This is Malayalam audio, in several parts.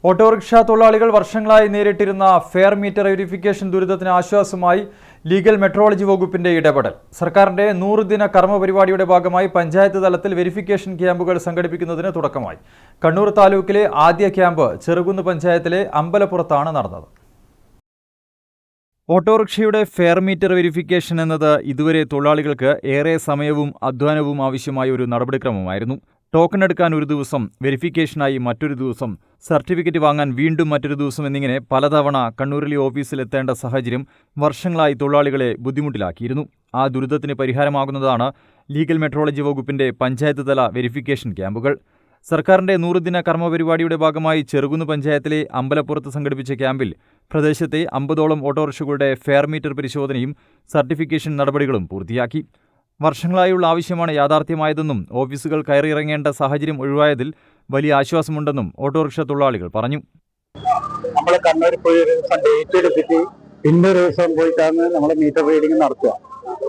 ഓട്ടോറിക്ഷ തൊഴിലാളികൾ വർഷങ്ങളായി നേരിട്ടിരുന്ന ഫെയർ മീറ്റർ വെരിഫിക്കേഷൻ ദുരിതത്തിന് ആശ്വാസമായി ലീഗൽ മെട്രോളജി വകുപ്പിന്റെ ഇടപെടൽ. സർക്കാരിന്റെ 100 ദിന കർമ്മ പരിപാടിയുടെ ഭാഗമായി പഞ്ചായത്ത് തലത്തിൽ വെരിഫിക്കേഷൻ ക്യാമ്പുകൾ സംഘടിപ്പിക്കുന്നതിന് തുടക്കമായി. കണ്ണൂർ താലൂക്കിലെ ആദ്യ ക്യാമ്പ് ചെറുകുന്ന് പഞ്ചായത്തിലെ അമ്പലപ്പുറത്താണ് നടന്നത്. ഓട്ടോറിക്ഷയുടെ ഫെയർ മീറ്റർ വെരിഫിക്കേഷൻ എന്നത് ഇതുവരെ തൊഴിലാളികൾക്ക് ഏറെ സമയവും അധ്വാനവും ആവശ്യമായ ഒരു നടപടിക്രമമായിരുന്നു. ടോക്കൺ എടുക്കാൻ ഒരു ദിവസം, വെരിഫിക്കേഷനായി മറ്റൊരു ദിവസം, സർട്ടിഫിക്കറ്റ് വാങ്ങാൻ വീണ്ടും മറ്റൊരു ദിവസം എന്നിങ്ങനെ പലതവണ കണ്ണൂരിലെ ഓഫീസിലെത്തേണ്ട സാഹചര്യം വർഷങ്ങളായി തൊഴിലാളികളെ ബുദ്ധിമുട്ടിലാക്കിയിരുന്നു. ആ ദുരിതത്തിന് പരിഹാരമാകുന്നതാണ് ലീഗൽ മെട്രോളജി വകുപ്പിന്റെ പഞ്ചായത്ത് തല വെരിഫിക്കേഷൻ ക്യാമ്പുകൾ. സർക്കാരിന്റെ 100 ദിന കർമ്മ പരിപാടിയുടെ ഭാഗമായി ചെറുകുന്ന് പഞ്ചായത്തിലെ അമ്പലപ്പുറത്ത് സംഘടിപ്പിച്ച ക്യാമ്പിൽ പ്രദേശത്തെ 50ഓളം ഓട്ടോറിക്ഷകളുടെ ഫെയർ മീറ്റർ പരിശോധനയും സർട്ടിഫിക്കേഷൻ നടപടികളും പൂർത്തിയാക്കി. വർഷങ്ങളായുള്ള ആവശ്യമാണ് യാഥാർത്ഥ്യമായതെന്നും ഓഫീസുകൾ കയറിയിറങ്ങേണ്ട സാഹചര്യം ഒഴിവായതിൽ വലിയ ആശ്വാസമുണ്ടെന്നും ഓട്ടോറിക്ഷ തൊഴിലാളികൾ പറഞ്ഞു. നമ്മൾ കണ്ണൂർ പോയി ഒരു ദിവസം ഡേറ്റ് എടുത്തിട്ട് പിന്നൊരു ദിവസം പോയിട്ടാണ് നമ്മൾ മീറ്റർ റീഡിംഗ് നടത്തുക.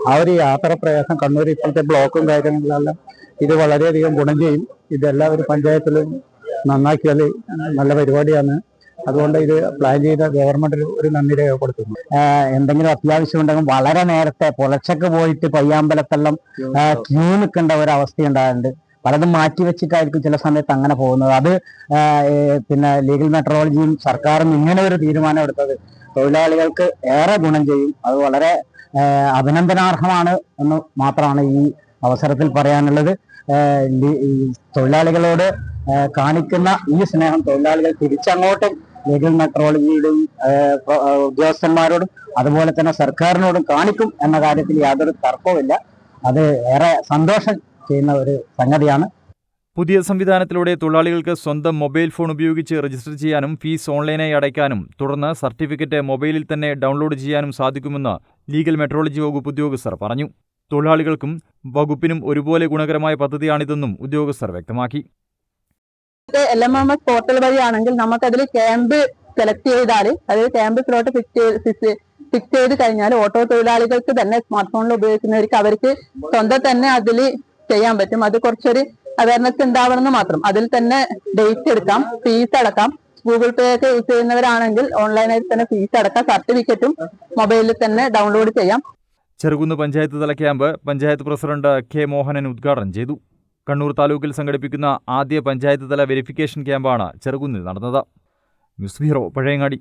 ആ ഒരു യാത്ര പ്രയാസം കണ്ണൂർ ഇപ്പോഴത്തെ ബ്ലോക്കും കാര്യങ്ങളെല്ലാം ഇത് വളരെയധികം ഗുണം ചെയ്യും. ഇതെല്ലാവരും പഞ്ചായത്തിലും നന്നാക്കിയാൽ നല്ല പരിപാടിയാണ്. അതുകൊണ്ട് ഇത് പ്ലാൻ ചെയ്ത ഗവൺമെന്റ് ഒരു നന്ദി രേഖപ്പെടുത്തുന്നു. എന്തെങ്കിലും അത്യാവശ്യം ഉണ്ടെങ്കിൽ വളരെ നേരത്തെ പുലർച്ചക്ക് പോയിട്ട് പയ്യാമ്പലത്തെല്ലാം ക്യൂ നിൽക്കേണ്ട ഒരു അവസ്ഥ ഉണ്ടാകുന്നുണ്ട്. പലതും മാറ്റി വെച്ചിട്ടായിരിക്കും ചില സമയത്ത് അങ്ങനെ പോകുന്നത്. അത് ലീഗൽ മെട്രോളജിയും സർക്കാരും ഇങ്ങനെ ഒരു തീരുമാനം എടുത്തത് തൊഴിലാളികൾക്ക് ഏറെ ഗുണം ചെയ്യും. അത് വളരെ അഭിനന്ദനാർഹമാണ് എന്ന് മാത്രമാണ് ഈ അവസരത്തിൽ പറയാനുള്ളത്. തൊഴിലാളികളോട് കാണിക്കുന്ന ഈ സ്നേഹം തൊഴിലാളികൾ തിരിച്ചങ്ങോട്ടും ലീഗൽ മെട്രോളജിയുടെയും ഉദ്യോഗസ്ഥന്മാരോടും അതുപോലെ തന്നെ സർക്കാരിനോടും കാണിക്കും എന്ന കാര്യത്തിൽ യാതൊരു തർക്കവുമില്ല. അത് ഏറെ സന്തോഷം ചെയ്യുന്ന ഒരു സംഗതിയാണ്. പുതിയ സംവിധാനത്തിലൂടെ തൊഴിലാളികൾക്ക് സ്വന്തം മൊബൈൽ ഫോൺ ഉപയോഗിച്ച് രജിസ്റ്റർ ചെയ്യാനും ഫീസ് ഓൺലൈനായി അടയ്ക്കാനും തുടർന്ന് സർട്ടിഫിക്കറ്റ് മൊബൈലിൽ തന്നെ ഡൗൺലോഡ് ചെയ്യാനും സാധിക്കുമെന്ന് ലീഗൽ മെട്രോളജി വകുപ്പ് ഉദ്യോഗസ്ഥർ പറഞ്ഞു. തൊഴിലാളികൾക്കും വകുപ്പിനും ഒരുപോലെ ഗുണകരമായ പദ്ധതിയാണിതെന്നും ഉദ്യോഗസ്ഥർ വ്യക്തമാക്കി. LMS പോർട്ടൽ വഴിയാണെങ്കിൽ നമുക്കതിൽ ക്യാമ്പ് സെലക്ട് ചെയ്താൽ, അതായത് ക്യാമ്പ് സ്ലോട്ട് ഫിക്സ് ചെയ്ത് കഴിഞ്ഞാൽ ഓട്ടോ തൊഴിലാളികൾക്ക് തന്നെ സ്മാർട്ട് ഫോണിൽ ഉപയോഗിക്കുന്നവർക്ക് അവർക്ക് സ്വന്തം തന്നെ അതിൽ ചെയ്യാൻ പറ്റും. അത് കുറച്ചൊരു അവയർനെസ് ഉണ്ടാവണമെന്ന് മാത്രം. അതിൽ തന്നെ ഡേറ്റ് എടുക്കാം, ഫീസ് അടക്കാം. ഗൂഗിൾ പേ ഒക്കെ യൂസ് ചെയ്യുന്നവരാണെങ്കിൽ ഓൺലൈനായി തന്നെ ഫീസ് അടക്കാം. സർട്ടിഫിക്കറ്റും മൊബൈലിൽ തന്നെ ഡൗൺലോഡ് ചെയ്യാം. ചെറുകുന്ന് പഞ്ചായത്ത് തല camp panchayat president K Mohanan ഉദ്ഘാടനം ചെയ്തു. കണ്ണൂർ താലൂക്കിൽ സംഘടിപ്പിക്കുന്ന ആദ്യ പഞ്ചായത്ത് തല വെരിഫിക്കേഷൻ ക്യാമ്പാണ് ചെറുകുന്നിൽ നടന്നത്. News bureau, Pazhayangadi.